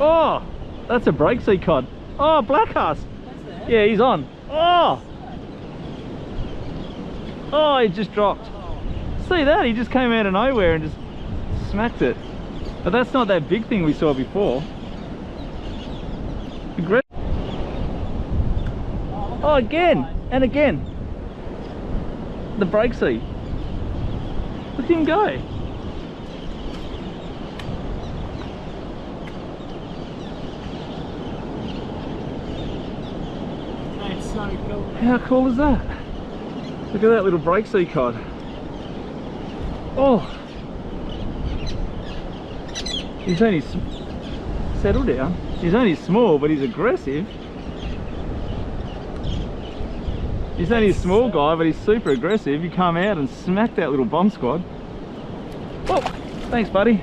Oh, that's a break sea cod. Oh, black huss. Yeah, he's on. Oh! Oh, he just dropped. See that? He just came out of nowhere and just smacked it. But that's not that big thing we saw before. Oh, again and again. The break sea. Look at him go. That's so cool. How cool is that? Look at that little break sea cod. Oh, he's only settle down. He's only small, but he's aggressive. He's only a small guy, but he's super aggressive. You come out and smack that little bomb squad. Oh, thanks, buddy.